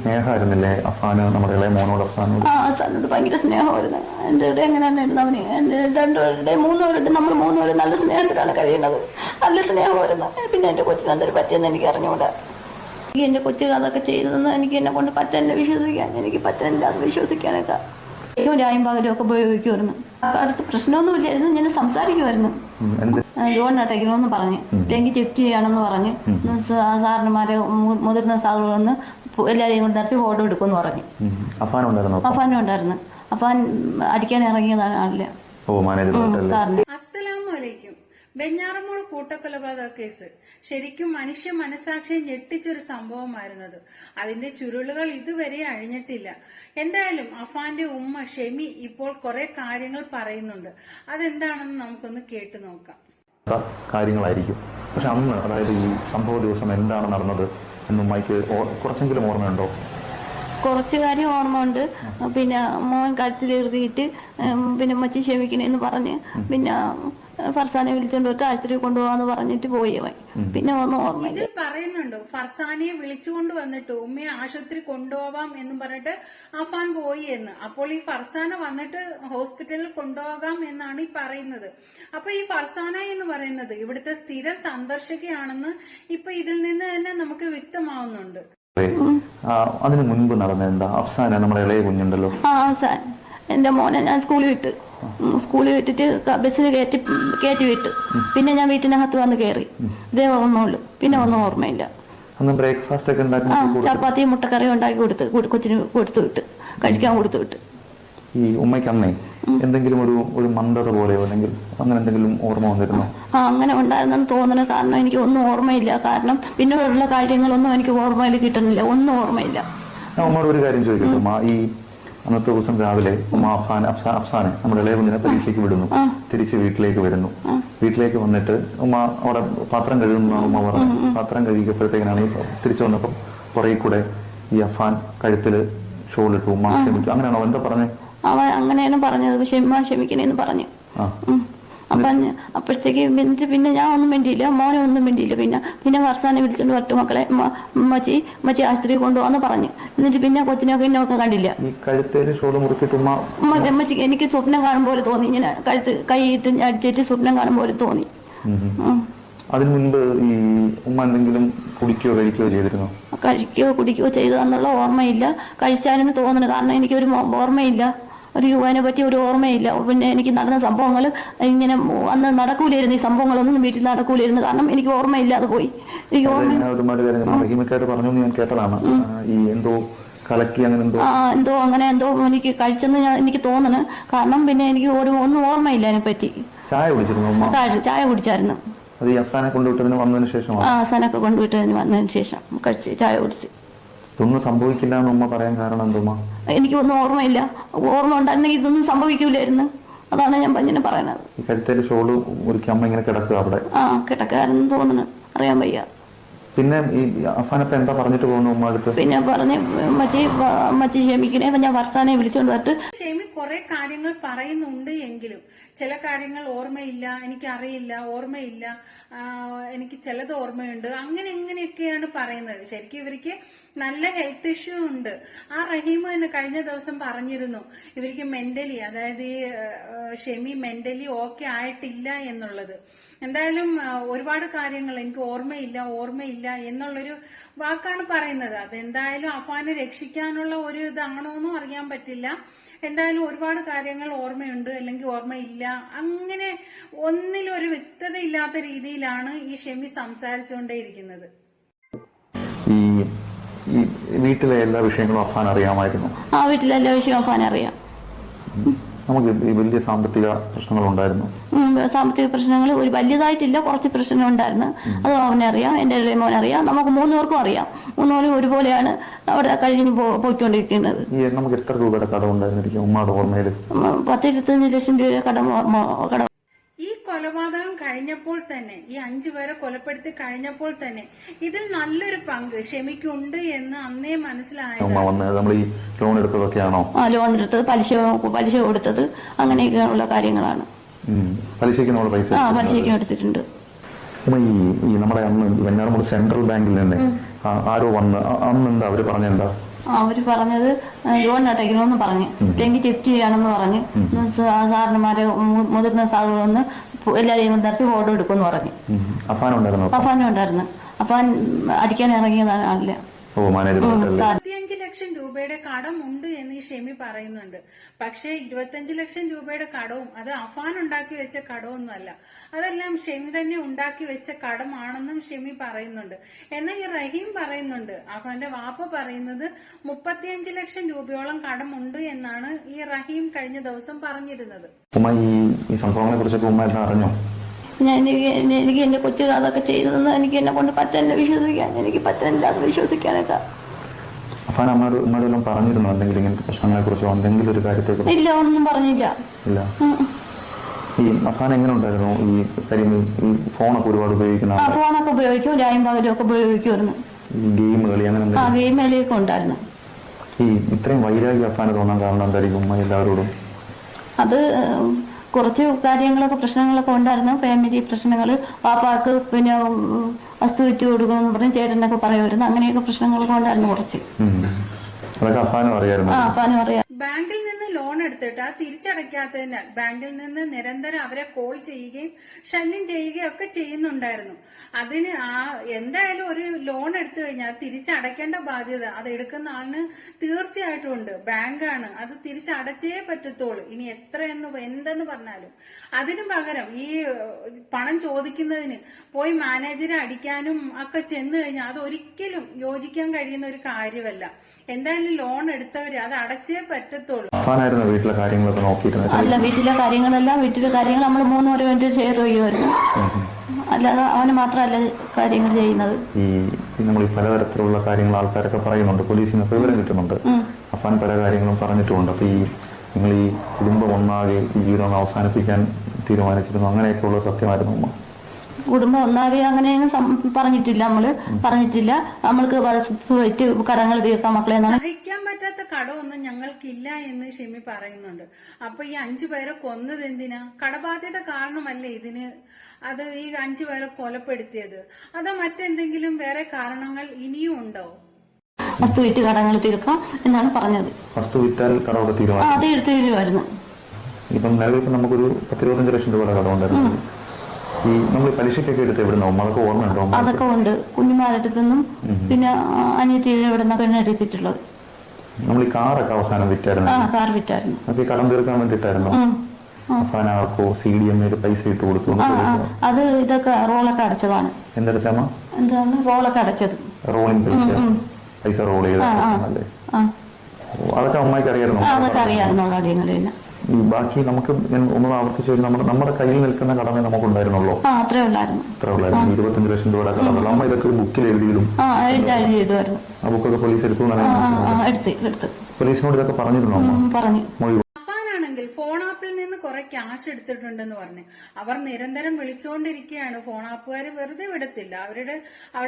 സ്നേഹമായിരുന്നില്ലേ അഫാന് നമ്മുടെ ഇളയ മോനോട് അഫ്സാനോട്? അഫ്സാനോട് ഭയങ്കര സ്നേഹമായിരുന്നു. എൻ്റെ ഇവിടെ എങ്ങനെയായിരുന്നു അവന്, എൻ്റെ രണ്ടുപേരുടെ മൂന്നുപേരുടെ നമ്മൾ മൂന്നുപേരും നല്ല സ്നേഹത്തിലാണ് കഴിയുന്നത്. നല്ല സ്നേഹമായിരുന്നു. പിന്നെ എൻ്റെ കൊച്ചിന് എന്തൊരു പറ്റിയെന്ന് എനിക്ക് അറിഞ്ഞുകൂടാ. എൻ്റെ കൊച്ചു അതൊക്കെ ചെയ്തതെന്ന് എനിക്ക് എന്നെ കൊണ്ട് പറ്റില്ല വിശ്വസിക്കാൻ, എനിക്ക് പറ്റില്ല അത് വിശ്വസിക്കാനൊക്കെ. രായും പകലും ഒക്കെ ഉപയോഗിക്കുമായിരുന്നു. അടുത്ത് പ്രശ്നമൊന്നുമില്ലായിരുന്നു. ഞാൻ സംസാരിക്കുമായിരുന്നു. ലോൺ അടയ്ക്കണമെന്ന് പറഞ്ഞ്, ഇല്ലെങ്കിൽ ചെക്ക് ചെയ്യണമെന്ന് പറഞ്ഞ് സാറിന്മാരെ മുതിർന്ന സാറുകൾ വന്ന് എല്ലാവരെയും കൊണ്ട് നിർത്തി ഫോട്ടോ എടുക്കുമെന്ന് പറഞ്ഞു. അഫാനും ഉണ്ടായിരുന്നു. അഫാൻ അടിക്കാൻ ഇറങ്ങിയതാണ് ആളില്ല സാറിന്. അസ്സലാമലൈക്കും. വെഞ്ഞാറമൂട് കൂട്ടക്കൊലപാതക കേസ് ശരിക്കും മനുഷ്യ മനസാക്ഷിയെ ഞെട്ടിച്ചൊരു സംഭവമായിരുന്നത്. അതിന്റെ ചുരുളുകൾ ഇതുവരെ അഴിഞ്ഞിട്ടില്ല. എന്തായാലും അഫാന്റെ ഉമ്മ ഷെമി ഇപ്പോൾ കുറെ കാര്യങ്ങൾ പറയുന്നുണ്ട്. അതെന്താണെന്ന് നമുക്കൊന്ന് കേട്ടു നോക്കാം. കാര്യങ്ങളായിരിക്കും, പക്ഷെ അന്ന്, അതായത് ഈ സംഭവ ദിവസം എന്താണ് നടന്നത് എന്ന് ഉമ്മയ്ക്ക് കുറച്ചെങ്കിലും ഓർമ്മയുണ്ടോ? കുറച്ച് കാര്യം ഓർമ്മ ഉണ്ട്. പിന്നെ മോൻ കഴുത്തിലെഴുതിയിട്ട് പിന്നെ മച്ചി ക്ഷമിക്കണേന്ന് പറഞ്ഞ് പിന്നെ ഫർസാനെ വിളിച്ചോണ്ട് പോയിട്ട് ആശുപത്രി കൊണ്ടുപോകാന്ന് പറഞ്ഞിട്ട് പോയവൻ. പിന്നെ ഒന്നും ഓർമ്മയില്ല. ഇതിൽ പറയുന്നുണ്ടോ ഫർസാനെ വിളിച്ചുകൊണ്ട് വന്നിട്ട് ഉമ്മയെ ആശുപത്രി കൊണ്ടുപോവാം എന്ന് പറഞ്ഞിട്ട് അഫാൻ പോയി എന്ന്. അപ്പോൾ ഈ ഫർസാന വന്നിട്ട് ഹോസ്പിറ്റലിൽ കൊണ്ടുപോകാം എന്നാണ് ഈ പറയുന്നത്. അപ്പൊ ഈ ഫർസാന എന്ന് പറയുന്നത് ഇവിടുത്തെ സ്ഥിര സന്ദർശകയാണെന്ന് ഇപ്പൊ ഇതിൽ നിന്ന് തന്നെ നമുക്ക് വ്യക്തമാവുന്നുണ്ട്. അതിനു മുൻപ് നടന്ന എന്താ? അഫ്സാന നമ്മുടെ ഇളയ കുഞ്ഞുണ്ടല്ലോ, അഫ്സാൻ എന്റെ മോനെ ഞാൻ സ്കൂളിൽ വിട്ടിട്ട് ബസ്സിൽ കയറ്റി വിട്ടു. പിന്നെ ഞാൻ വീട്ടിനകത്ത് വന്ന് കയറി. ഇതേ ഓർമ്മയുള്ളൂ, പിന്നെ ഒന്നും ഓർമ്മയില്ല. ബ്രേക്ക്ഫാസ്റ്റ് ഒക്കെ ചപ്പാത്തി മുട്ടക്കറി ഉണ്ടാക്കി കൊച്ചിന് കൊടുത്തു വിട്ട്, കഴിക്കാൻ കൊടുത്തു വിട്ട്. ഈ ഉമ്മയ്ക്ക് അന്നേ എന്തെങ്കിലും ഒരു മന്ദത പോലെയോ അല്ലെങ്കിൽ അങ്ങനെ എന്തെങ്കിലും ഓർമ്മ വന്നിരുന്നോ? അങ്ങനെ ഉണ്ടായിരുന്നെന്ന് തോന്നുന്നു. കാരണം എനിക്ക് ഒന്നും ഓർമ്മയില്ല. കാരണം പിന്നെ ഉള്ള കാര്യങ്ങളൊന്നും എനിക്ക് ഓർമ്മയിൽ കിട്ടുന്നില്ല. ഒന്നും ഓർമ്മയില്ല. ഉമ്മയോട് ഒരു കാര്യം ചോദിക്കട്ടെ ഉമ്മ, ഈ അന്നത്തെ ദിവസം രാവിലെ ഉമ്മ അഫ്സാനെ നമ്മുടെ ഇളയ കുഞ്ഞിനെ പരീക്ഷയ്ക്ക് വിടുന്നു, തിരിച്ച് വീട്ടിലേക്ക് വരുന്നു. വീട്ടിലേക്ക് വന്നിട്ട് ഉമ്മ അവിടെ പാത്രം കഴുകുന്നതാണ് ഉമ്മ പറഞ്ഞു. പാത്രം കഴുകിയപ്പോഴത്തേക്കാണ് തിരിച്ചു വന്നപ്പോൾ പുറകെ കൂടെ ഈ അഫാൻ കഴുത്തില് ഷോളിട്ടു. ഉമ്മ ക്ഷമിച്ചു, അങ്ങനെയാണോ എന്താ പറഞ്ഞേ? അവൻ അങ്ങനെയാണ് പറഞ്ഞത്. ക്ഷമിക്കണേന്ന് പറഞ്ഞു. അപ്പോഴത്തേക്ക് പിന്നെ ഞാൻ ഒന്നും വേണ്ടിയില്ല, മോനെ ഒന്നും വേണ്ടിയില്ല. പിന്നെ ഫർസാനെ വിളിച്ചോണ്ട് വരട്ടു മക്കളെ, മച്ചി ആശുപത്രി കൊണ്ടുപോകാന്ന് പറഞ്ഞു. എന്നിട്ട് പിന്നെ കൊച്ചിനൊക്കെ ഇന്നൊക്കെ കണ്ടില്ല. എനിക്ക് സ്വപ്നം കാണും പോലെ തോന്നി. ഇങ്ങനെ കൈയിട്ട് അടിച്ചിട്ട് സ്വപ്നം കാണും പോലെ തോന്നി. അതിനു മുൻപ് ഈ ഉമ്മ എന്തെങ്കിലും കഴിക്കുകയോ ചെയ്തിരുന്നോ? കുടിക്കുകയോ ചെയ്തതെന്നുള്ള ഓർമ്മയില്ല. കഴിച്ചാലെന്ന് തോന്നുന്നു. കാരണം എനിക്കൊരു ഓർമ്മയില്ല, ഒരു യുവാനെ പറ്റി ഒരു ഓർമ്മയില്ല. പിന്നെ എനിക്ക് നടന്ന സംഭവങ്ങൾ ഇങ്ങനെ അന്ന് നടക്കൂലായിരുന്നു. ഈ സംഭവങ്ങളൊന്നും വീട്ടിൽ നടക്കൂലായിരുന്നു. കാരണം എനിക്ക് ഓർമ്മയില്ലാതെ പോയി. എനിക്ക് എന്തോ എനിക്ക് കഴിച്ചെന്ന് എനിക്ക് തോന്നുന്നു. കാരണം പിന്നെ എനിക്ക് ഒന്നും ഓർമ്മയില്ല അതിനെ പറ്റി. ചായ കുടിച്ചായിരുന്നു. അഫ്സാനൊക്കെ കൊണ്ടുവിട്ടതിന് വന്നതിന് ശേഷം കഴിച്ച് ചായ കുടിച്ച്. ഇതൊന്നും സംഭവിക്കില്ല എന്ന് ഉമ്മ പറയാൻ കാരണം എന്തുമ്മ? എനിക്കൊന്നും ഓർമ്മയില്ല. ഓർമ്മ ഉണ്ടായിരുന്നെങ്കിൽ ഇതൊന്നും സംഭവിക്കൂലായിരുന്നു. അതാണ് ഞാൻ ഇങ്ങനെ പറയുന്നത്. ഈ കഴുത്തേല് ഷോള് ഒരുക്കി അമ്മ ഇങ്ങനെ കിടക്കുക അവിടെ? കിടക്കാരെന്ന് തോന്നുന്നു, അറിയാൻ വയ്യ. പിന്നെ ഈ അഫാനപ്പ എന്താ പറഞ്ഞിട്ട് പോകുന്നു ഉമ്മ അടുത്ത്? പിന്നെ പറഞ്ഞ് മച്ചി ക്ഷമിക്കണേ, ഞാൻ ഫർസാനെ വിളിച്ചോണ്ട് വന്നിട്ട്. ഷെമി കുറെ കാര്യങ്ങൾ പറയുന്നുണ്ട് എങ്കിലും ചില കാര്യങ്ങൾ ഓർമ്മയില്ല, എനിക്കറിയില്ല, ഓർമ്മയില്ല, എനിക്ക് ചിലത് ഓർമ്മയുണ്ട്, അങ്ങനെയൊക്കെയാണ് പറയുന്നത്. ശരിക്കും ഇവർക്ക് നല്ല ഹെൽത്ത് ഇഷ്യൂ ഉണ്ട്. ആ റഹീമ തന്നെ കഴിഞ്ഞ ദിവസം പറഞ്ഞിരുന്നു ഇവർക്ക് മെന്റലി, അതായത് ഈ ഷെമി മെന്റലി ഓക്കെ ആയിട്ടില്ല എന്നുള്ളത്. എന്തായാലും ഒരുപാട് കാര്യങ്ങൾ എനിക്ക് ഓർമ്മയില്ല എന്നുള്ളൊരു വാക്കാണ് പറയുന്നത്. അതെന്തായാലും അഫാനെ രക്ഷിക്കാനുള്ള ഒരു ഇതാണോന്നും അറിയാൻ പറ്റില്ല. എന്തായാലും ഒരുപാട് കാര്യങ്ങൾ ഓർമ്മയുണ്ട് അല്ലെങ്കിൽ ഓർമ്മയില്ല, അങ്ങനെ ഒന്നിലൊരു വ്യക്തത ഇല്ലാത്ത രീതിയിലാണ് ഈ ഷെമി സംസാരിച്ചുകൊണ്ടേയിരിക്കുന്നത്. ഈ വീട്ടിലെ എല്ലാ വിഷയങ്ങളും അഫാൻ അറിയാമായിരുന്നു? വീട്ടിലെ എല്ലാ വിഷയവും അഫാൻ അറിയാം. നമുക്ക് വലിയ സാമ്പത്തിക പ്രശ്നങ്ങൾ ഉണ്ടായിരുന്നു. സാമ്പത്തിക പ്രശ്നങ്ങൾ ഒരു വലിയതായിട്ടില്ല, കുറച്ച് പ്രശ്നങ്ങൾ ഉണ്ടായിരുന്നു. അത് അവനറിയാം, എന്റെ ഇളയ മോനറിയാം, നമുക്ക് മൂന്നുപേർക്കും അറിയാം. മൂന്നുപേരും ഒരുപോലെയാണ് അവിടെ കഴിഞ്ഞ് പോയിക്കൊണ്ടിരിക്കുന്നത്. നമുക്ക് എത്ര രൂപയുടെ കടം ഉണ്ടായിരുന്നിരിക്കും ഉമ്മയുടെ ഓർമ്മയിൽ? 10-25 ലക്ഷം രൂപ കടം. ഈ കൊലപാതകം കഴിഞ്ഞപ്പോൾ തന്നെ, ഈ 5 പേരെ കൊലപ്പെടുത്തി കഴിഞ്ഞപ്പോൾ തന്നെ ഇതിൽ നല്ലൊരു പങ്ക് ഷെമിക്കുണ്ട് എന്ന് അന്നേ മനസ്സിലായത്. ലോൺ എടുത്തതൊക്കെയാണോ? ലോൺ എടുത്തത്, പലിശ കൊടുത്തത്, അങ്ങനെയൊക്കെയുള്ള കാര്യങ്ങളാണ്. പലിശയ്ക്ക് എടുത്തിട്ടുണ്ട്. ഈ നമ്മുടെ അന്ന് വെഞ്ഞാറമൂട് സെൻട്രൽ ബാങ്കിൽ നിന്ന് ആരോ വന്ന് അന്ന് എന്താ അവര് പറഞ്ഞെന്താ? അവര് പറഞ്ഞത് ലോൺ അടയ്ക്കണമെന്ന് പറഞ്ഞു, ഇല്ലെങ്കിൽ തെറ്റ് ചെയ്യണമെന്ന് പറഞ്ഞു. സാറിന്മാരെ മുതിർന്ന സാധു വന്ന് എല്ലാവരെയും നിർത്തി ഫോട്ടോ എടുക്കുമെന്ന് പറഞ്ഞു. അഫാനും ഉണ്ടായിരുന്നു. അഫാൻ അടിക്കാൻ ഇറങ്ങിയതാണ് അല്ല. 25 ലക്ഷം രൂപയുടെ കടമുണ്ട് എന്ന് ഈ ഷെമി പറയുന്നുണ്ട്. പക്ഷേ 25 ലക്ഷം രൂപയുടെ കടവും അത് അഫാൻ ഉണ്ടാക്കി വെച്ച കടമൊന്നുമല്ല, അതെല്ലാം ഷെമി തന്നെ ഉണ്ടാക്കി വെച്ച കടമാണെന്നും ഷെമി പറയുന്നുണ്ട്. എന്നാൽ ഈ റഹീം പറയുന്നുണ്ട്, അഫാന്റെ വാപ്പ പറയുന്നത് 35 ലക്ഷം രൂപയോളം കടമുണ്ട് എന്നാണ് ഈ റഹീം കഴിഞ്ഞ ദിവസം പറഞ്ഞിരുന്നത്. ഈ സംഭവങ്ങളെ കുറിച്ചൊക്കെ ഉമ്മ എല്ലാം അറിഞ്ഞോ? എനിക്ക് എന്റെ കൊച്ചു അതൊക്കെ ചെയ്തതെന്ന് എനിക്ക് എന്നെ കൊണ്ട് പറ്റുന്നില്ല വിശ്വസിക്കാൻ, എനിക്ക് പറ്റുന്നില്ല അത് വിശ്വസിക്കാനൊക്കെ. അഫാൻ അമ്മയോടെല്ലാം പറഞ്ഞിരുന്നു എന്തെങ്കിലും ഇങ്ങനത്തെ പ്രശ്നങ്ങളെ കുറിച്ചോ എന്തെങ്കിലും ഒരു കാര്യത്തെ കുറിച്ചോ? ഇല്ല, ഒന്നും പറഞ്ഞില്ല. ഇല്ല. ഈ അഫാൻ എങ്ങനെ ഉണ്ടായിരുന്നു ഈ ഫോണൊക്കെ ഒരുപാട് ഉപയോഗിക്കുന്ന? ഫോണൊക്കെ ഉപയോഗിക്കും, രായും പകലും ഒക്കെ ഉപയോഗിക്കുമായിരുന്നു. ഗെയിം കളി അങ്ങനെ ഗെയിം കളിയൊക്കെ ഉണ്ടായിരുന്നു. ഈ ഇത്രയും വൈരാഗ്യം അഫാന് തോന്നാൻ കാരണം എന്തായിരിക്കും ഉമ്മ എല്ലാവരോടും? അത് കുറച്ച് കാര്യങ്ങളൊക്കെ പ്രശ്നങ്ങളൊക്കെ ഉണ്ടായിരുന്നു, ഫാമിലി പ്രശ്നങ്ങൾ. പാപ്പാക്ക് പിന്നെ വസ്തു വെച്ച് കൊടുക്കുമെന്ന് പറഞ്ഞ് ചേട്ടനൊക്കെ പറയുമായിരുന്നു. അങ്ങനെയൊക്കെ പ്രശ്നങ്ങളൊക്കെ ഉണ്ടായിരുന്നു കുറച്ച്. അഫാനും അറിയാം. ബാങ്കിൽ നിന്ന് ലോൺ എടുത്തിട്ട് ആ തിരിച്ചടയ്ക്കാത്തതിനാൽ ബാങ്കിൽ നിന്ന് നിരന്തരം അവരെ കോൾ ചെയ്യുകയും ശല്യം ചെയ്യുകയും ഒക്കെ ചെയ്യുന്നുണ്ടായിരുന്നു. അതിന് എന്തായാലും ഒരു ലോൺ എടുത്തു കഴിഞ്ഞാൽ തിരിച്ചടയ്ക്കേണ്ട ബാധ്യത അത് എടുക്കുന്ന ആളിന് തീർച്ചയായിട്ടും ഉണ്ട്. ബാങ്കാണ്, അത് തിരിച്ചടച്ചേ പറ്റത്തുള്ളൂ. ഇനി എന്തെന്ന് പറഞ്ഞാലും അതിനു പകരം ഈ പണം ചോദിക്കുന്നതിന് പോയി മാനേജരെ അടിക്കാനും ഒക്കെ ചെന്നു കഴിഞ്ഞാൽ അത് ഒരിക്കലും യോജിക്കാൻ കഴിയുന്ന ഒരു കാര്യമല്ല. എന്തായാലും ലോൺ എടുത്തവര് അത് അടച്ചേ പറ്റത്തുള്ളൂ. വീട്ടിലെ കാര്യങ്ങളൊക്കെ നോക്കിയിരുന്നു? അല്ല, വീട്ടിലെ കാര്യങ്ങൾ നമ്മൾ 3 പേര് വേണ്ടി ഷെയർ ചെയ്യുമായിരുന്നു. അല്ലാതെ അവന് മാത്രമല്ല കാര്യങ്ങൾ ചെയ്യുന്നത്. നമ്മൾ ഈ പലതരത്തിലുള്ള കാര്യങ്ങൾ ആൾക്കാരൊക്കെ പറയുന്നുണ്ട്, പോലീസിൽ നിന്ന് വിവരം കിട്ടുന്നുണ്ട്. അഫാൻ പല കാര്യങ്ങളും പറഞ്ഞിട്ടുമുണ്ട്. അപ്പൊ നിങ്ങൾ ഈ കുടുംബം ഒന്നാകെ ഈ ജീവിതം അവസാനിപ്പിക്കാൻ തീരുമാനിച്ചിരുന്നു, അങ്ങനെയൊക്കെയുള്ള സത്യമായിരുന്നു ഉമ്മ? കുടുംബം ഒന്നാകെ അങ്ങനെയൊന്നും പറഞ്ഞിട്ടില്ല. നമ്മൾക്ക് കടങ്ങൾ തീർക്കാൻ മക്കളെ. സഹിക്കാൻ പറ്റാത്ത കടമൊന്നും ഞങ്ങൾക്കില്ല എന്ന് ഷെമി പറയുന്നുണ്ട്. അപ്പൊ ഈ 5 പേരെ കൊന്നത് എന്തിനാ? കടബാധ്യത കാരണമല്ലേ ഇതിന്? അത് ഈ 5 പേരെ കൊലപ്പെടുത്തിയത് അതോ മറ്റെന്തെങ്കിലും വേറെ കാരണങ്ങൾ ഇനിയും ഉണ്ടോ? വസ്തു വിറ്റ് കടങ്ങൾ തീർക്കാം എന്നാണ് പറഞ്ഞത്. വസ്തു വിറ്റാൽ കടമൊക്കെ തീരുമായിരുന്നു. ഇപ്പം നിലവിൽ നമുക്കൊരു 10-25 ലക്ഷം രൂപയുടെ കടമുണ്ടായിരുന്നു. ഈ നമ്മൾ പലിശക്കൊക്കെ എടുത്ത് എവിടുന്നോ അതൊക്കെ ഓർമ്മയുണ്ടോ? അതൊക്കെ ഉണ്ട്, കുഞ്ഞുമാരടുത്തു നിന്നും പിന്നെ അനിയത്തിയുടെ ഇവിടെ നിന്നൊക്കെ എടുത്തിട്ടുള്ളത്. നമ്മൾ ഈ കാറൊക്കെ അവസാനം വിറ്റായിരുന്നു. കാർ വിറ്റായിരുന്നു. അത് കടം തീർക്കാൻ വേണ്ടിട്ടായിരുന്നു. അഫാനാർക്കോ CDMA പൈസ ഇട്ട് കൊടുത്തു? അത് ഇതൊക്കെ റോളൊക്കെ അടച്ചതാണ്. എന്താണ് റോളൊക്കെ അടച്ചത്? റോളിംഗ് പൈസ റോൾ ചെയ്തല്ലേ? അതൊക്കെ അമ്മയ്ക്ക് അറിയായിരുന്നു. അതൊക്കെ അറിയാമായിരുന്നു കാര്യങ്ങളില്ല. ബാക്കി നമുക്ക് ഒന്ന് ആവർത്തിച്ച് നമ്മുടെ കയ്യിൽ നിൽക്കുന്ന കടമേ നമുക്കുണ്ടായിരുന്നുള്ളൂ. അത്രേ ഉള്ളായിരുന്നു. 25 ലക്ഷം രൂപയുടെ കടമല്ല. അമ്മ ഇതൊക്കെ ഒരു ബുക്കിൽ എഴുതിയിടും. ആ ബുക്കൊക്കെ പോലീസ് എടുത്തു. പോലീസിനോട് ഇതൊക്കെ പറഞ്ഞിരുന്നു അമ്മ? പറഞ്ഞു. അഫാനാണെങ്കിൽ ഫോൺ ആപ്പിൽ നിന്ന് കുറെ ക്യാഷ് എടുത്തിട്ടുണ്ടെന്ന് പറഞ്ഞു. അവർ നിരന്തരം വിളിച്ചുകൊണ്ടിരിക്കുകയാണ്. ഫോൺ ആപ്പുകാർ വെറുതെ വിടത്തില്ല. അവരുടെ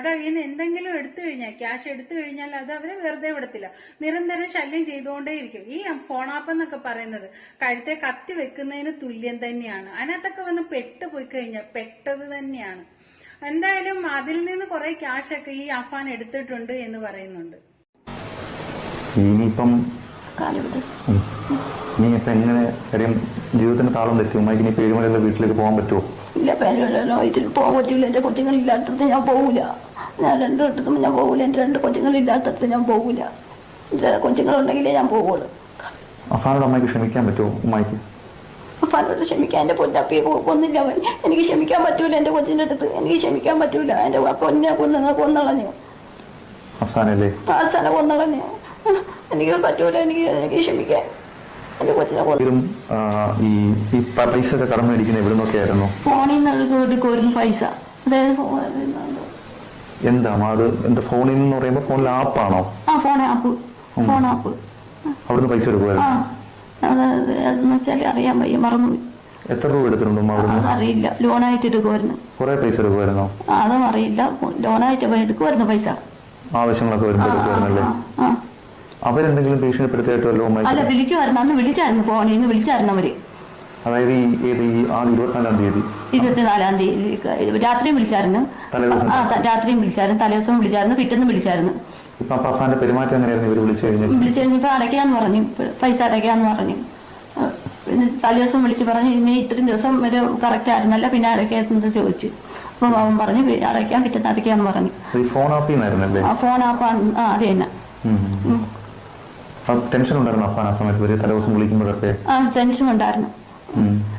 കയ്യിൽ നിന്ന് എന്തെങ്കിലും എടുത്തു കഴിഞ്ഞാൽ, ക്യാഷ് എടുത്തു കഴിഞ്ഞാൽ അത് അവരെ വെറുതെ വിടത്തില്ല. നിരന്തരം ശല്യം ചെയ്തുകൊണ്ടേയിരിക്കും. ഈ ഫോൺ ആപ്പ് എന്നൊക്കെ പറയുന്നത് കഴുത്തെ കത്തി വെക്കുന്നതിന് തുല്യം തന്നെയാണ്. അതിനകത്തൊക്കെ വന്ന് പെട്ടുപോയി കഴിഞ്ഞാൽ പെട്ടത് തന്നെയാണ്. എന്തായാലും അതിൽ നിന്ന് കുറെ ക്യാഷൊക്കെ ഈ അഫാൻ എടുത്തിട്ടുണ്ട് എന്ന് പറയുന്നുണ്ട്. ഇനിയിപ്പം എങ്ങനെ കാര്യം ജീവിതത്തിന് താളം തെറ്റി ഉമ്മയ്ക്ക് ഇനി പേരുമലയുള്ള വീട്ടിലേക്ക് പോകാൻ പറ്റുമോ? ഇല്ല, പേരുമലോ ഇതിൽ പോകാൻ പറ്റൂല. എന്റെ കൊച്ചുങ്ങളില്ലാത്തടത്ത് ഞാൻ പോകൂല. ഞാൻ 2 ഇടത്തും ഞാൻ പോകൂല. എന്റെ 2 കൊച്ചുങ്ങളില്ലാത്തടത്ത് ഞാൻ പോകൂല. കൊച്ചുങ്ങളുണ്ടെങ്കിലേ ഞാൻ പോകുള്ളൂ. അഫാനോട് അമ്മയ്ക്ക് ക്ഷമിക്കാൻ പറ്റുമോ ഉമ്മയ്ക്ക്? അഫാനോട് ക്ഷമിക്കാൻ എന്റെ പൊന്നപ്പയെ കൊന്നില്ല അവൻ. എനിക്ക് ക്ഷമിക്കാൻ പറ്റൂല. എന്റെ കൊച്ചിന്റെ അടുത്ത് എനിക്ക് ക്ഷമിക്കാൻ പറ്റൂല. എന്റെ പൊന്നെ കൊന്നളഞ്ഞു. അവസാനല്ലേ? അവസാനം കൊന്നളഞ്ഞു. എനിക്ക് പറ്റൂല. എനിക്ക് ക്ഷമിക്കാൻ എന്റെ കൊച്ചിനെ കൊന്നു. ഈ പൈസ ഒക്കെ കടം മേടിക്കുന്ന എവിടെ നിന്നൊക്കെ ആയിരുന്നു? ഫോണിൽ നിന്ന് പൈസ. എന്താ അത്? എന്താ ഫോണിൽ നിന്ന് പറയുമ്പോ ഫോണിൽ ആപ്പാണോ? Phone app. അവിടുന്ന് പൈസ എടുക്കുമായിരുന്നു? അതെന്ന് വെച്ചാൽ അറിയാൻ വയ്യ, മറന്നു. എത്ര രൂപ എടുത്തിട്ടുണ്ടോ അവിടുന്ന്? അറിയില്ല. ലോണായിട്ട് എടുക്കുമായിരുന്നു. കുറെ പൈസ എടുക്കുമായിരുന്നോ? അതും അറിയില്ല. ലോണായിട്ട് എടുക്കുമായിരുന്നു പൈസ. ആവശ്യങ്ങളൊക്കെ വരുമ്പോ എടുക്കുമായിരുന്നല്ലേ? അവരെന്തെങ്കിലും ഭീഷണിപ്പെടുത്തിയായിട്ടല്ലോ? അല്ല, വിളിക്കുമായിരുന്നു. അന്ന് വിളിച്ചായിരുന്നു, ഫോണിൽ നിന്ന് വിളിച്ചായിരുന്നു അവര്. അതായത് ഈ 24-ാം തീയതി 24-ാം തീയതി രാത്രിയും വിളിച്ചായിരുന്നു. രാത്രിയും വിളിച്ചായിരുന്നു, തലേദിവസവും വിളിച്ചായിരുന്നു, പിറ്റേന്നും വിളിച്ചായിരുന്നു. ഇപ്പൊ അപ്പൊ അഫാന്റെ പെരുമാറ്റം എങ്ങനെയായിരുന്നു ഇവർ വിളിച്ചു കഴിഞ്ഞാൽ? വിളിച്ചു കഴിഞ്ഞപ്പോൾ അടയ്ക്കാന്ന് പറഞ്ഞു, പൈസ അടയ്ക്കാന്ന് പറഞ്ഞു. തലേദിവസം വിളിച്ച് പറഞ്ഞു ഇനി ഇത്രയും ദിവസം വരെ കറക്റ്റ് ആയിരുന്നല്ല, പിന്നെ അടയ്ക്കാന്നത് ചോദിച്ചു. അപ്പം അവൻ പറഞ്ഞു അടയ്ക്കാൻ പിറ്റേന്ന് അടയ്ക്കാന്ന് പറഞ്ഞു. ഫോൺ ആപ്പ് ചെയ്യുന്നായിരുന്നല്ലേ? ആ ഫോൺ ആപ്പാണ്. ആ അത് തന്നെ. ടെൻഷൻ ഉണ്ടായിരുന്നു അഫാൻ ആ സമയത്ത് ഒരു തലേദിവസം വിളിക്കുമ്പോഴൊക്കെ? ആ ടെൻഷൻ ഉണ്ടായിരുന്നു.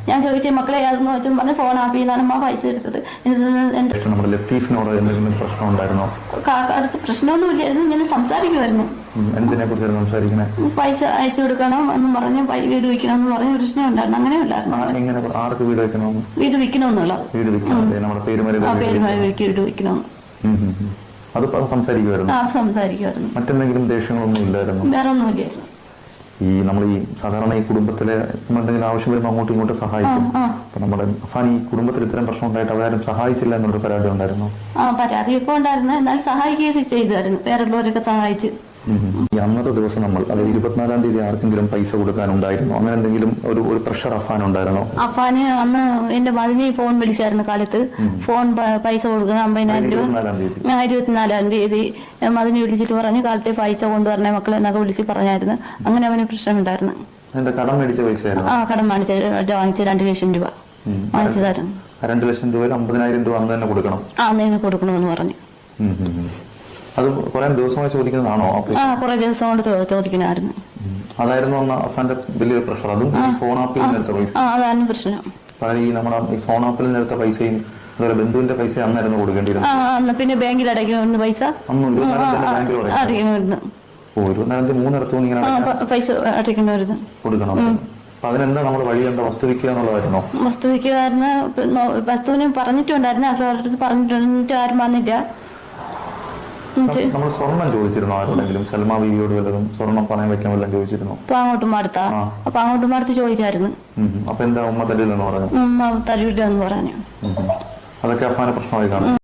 ഞാൻ ചോദിച്ചു മക്കളെ അതെന്ന് വെച്ചും പറഞ്ഞ് ഫോൺ ആപ്പ് ചെയ്യുന്നതാണ് അമ്മ പൈസ എടുത്തത്. നമ്മുടെ ലത്തീഫിനോട് എന്തെങ്കിലും പ്രശ്നം ഉണ്ടായിരുന്നോ? അടുത്ത് പ്രശ്നമൊന്നുമില്ലായിരുന്നു, ഇങ്ങനെ സംസാരിക്കുമായിരുന്നു. എന്തിനെ കുറിച്ചായിരുന്നു സംസാരിക്കുന്നത്? പൈസ അയച്ചു കൊടുക്കണം എന്നും പറഞ്ഞു, വീട് വെക്കണം എന്ന് പറഞ്ഞ പ്രശ്നം ഉണ്ടായിരുന്നു. അങ്ങനെ ഉണ്ടായിരുന്നു. ആർക്ക് വീട് വെക്കണോ? വീട് വെക്കണമെന്നുള്ള വീട് വെക്കണം, നമ്മുടെ പേരുമാരി വീട് വെക്കണം. അത് സംസാരിക്കുമായിരുന്നു. സംസാരിക്കുമായിരുന്നു. മറ്റെന്തെങ്കിലും ദേഷ്യങ്ങളൊന്നും ഇല്ലായിരുന്നു? വേറെ ഒന്നുമില്ലായിരുന്നു. ഈ നമ്മൾ ഈ സാധാരണ ഈ കുടുംബത്തിലെ എന്തെങ്കിലും ആവശ്യം വരുമ്പോൾ അങ്ങോട്ടും ഇങ്ങോട്ടും സഹായിക്കും. അപ്പൊ നമ്മുടെ അഫാൻ ഈ കുടുംബത്തിൽ ഇത്തരം പ്രശ്നം ഉണ്ടായിട്ട് അവരാരും സഹായിച്ചില്ല എന്നൊരു പരാതി ഉണ്ടായിരുന്നു. പരാതിയൊക്കെ ഉണ്ടായിരുന്നു, എന്നാൽ സഹായിക്കുകയൊക്കെ ചെയ്തായിരുന്നു, വേറുള്ളവരൊക്കെ സഹായിച്ച്. ഈ അന്നത്തെ ദിവസം നമ്മൾ അതായത് 24-ാം തീയതി ആർക്കെങ്കിലും പൈസ കൊടുക്കാനുണ്ടായിരുന്നു? അങ്ങനെ എന്തെങ്കിലും ഒരു പ്രഷർ അഫാൻ ഉണ്ടായിരുന്നോ? അഫാന് അന്ന് എന്റെ മതിനി ഫോൺ വിളിച്ചായിരുന്നു കാലത്ത്. ഫോൺ പൈസ കൊടുക്കണം 50,000 രൂപ. 24-ാം തീയതി മതിനി വിളിച്ചിട്ട് പറഞ്ഞു കാലത്തെ പൈസ കൊണ്ടുവരണേ മക്കളെ എന്നൊക്കെ വിളിച്ച് പറഞ്ഞായിരുന്നു. അങ്ങനെ അവന് പ്രശ്നം ഉണ്ടായിരുന്നു. കടം മേടിച്ച പൈസ? കടം വാങ്ങിച്ച 2 ലക്ഷം രൂപ വാങ്ങിച്ചതായിരുന്നു. 2 ലക്ഷം രൂപയിൽ 50,000 രൂപ അന്ന് തന്നെ കൊടുക്കണം? അന്ന് തന്നെ കൊടുക്കണമെന്ന് പറഞ്ഞു. അത് കുറെ ദിവസമായി ചോദിക്കുന്നതാണോ? കുറെ ദിവസം കൊണ്ട് ചോദിക്കുന്നതായിരുന്നു. അതായിരുന്നു അന്ന് അഫാന്റെ വലിയൊരു പ്രഷർ. അതും ഫോൺ ആപ്പിൽ നേരത്തെ പൈസ? അതാണ് പ്രശ്നം. ഈ നമ്മുടെ ഈ ഫോൺ ആപ്പിൽ നേരത്തെ പൈസയും അതുപോലെ ബന്ധുവിന്റെ പൈസ അന്നായിരുന്നു കൊടുക്കേണ്ടിയിരുന്നത്. പിന്നെ ബാങ്കിൽ അടയ്ക്കുന്ന പൈസ അടയ്ക്കണമായിരുന്നു. 3 പൈസ അടയ്ക്കണമായിരുന്നു, കൊടുക്കണം. അപ്പൊ അതിനെന്താ നമ്മുടെ വഴി എന്താ? വസ്തു വിൽക്കുക എന്നുള്ളതായിരുന്നോ? വസ്തു വിൽക്കുമായിരുന്നു. വസ്തുവിന് പറഞ്ഞിട്ടുണ്ടായിരുന്നു, അവരുടെ പറഞ്ഞിട്ട് ആരും വന്നില്ല. നമ്മൾ സ്വർണം ചോദിച്ചിരുന്നു ആരോടെങ്കിലും? സൽമാ ബീവിയോട് വല്ലതും സ്വർണം പണയം വെക്കാൻ വല്ലതും ചോദിച്ചിരുന്നു? പാങ്ങോട്ടുമാടത്ത് ചോദിച്ചായിരുന്നു. അപ്പൊ എന്താ ഉമ്മ തരില്ലെന്ന് പറഞ്ഞു? തരൂലെന്ന് പറഞ്ഞു. അതൊക്കെ അഫാനെ പ്രശ്നമായി കാണും.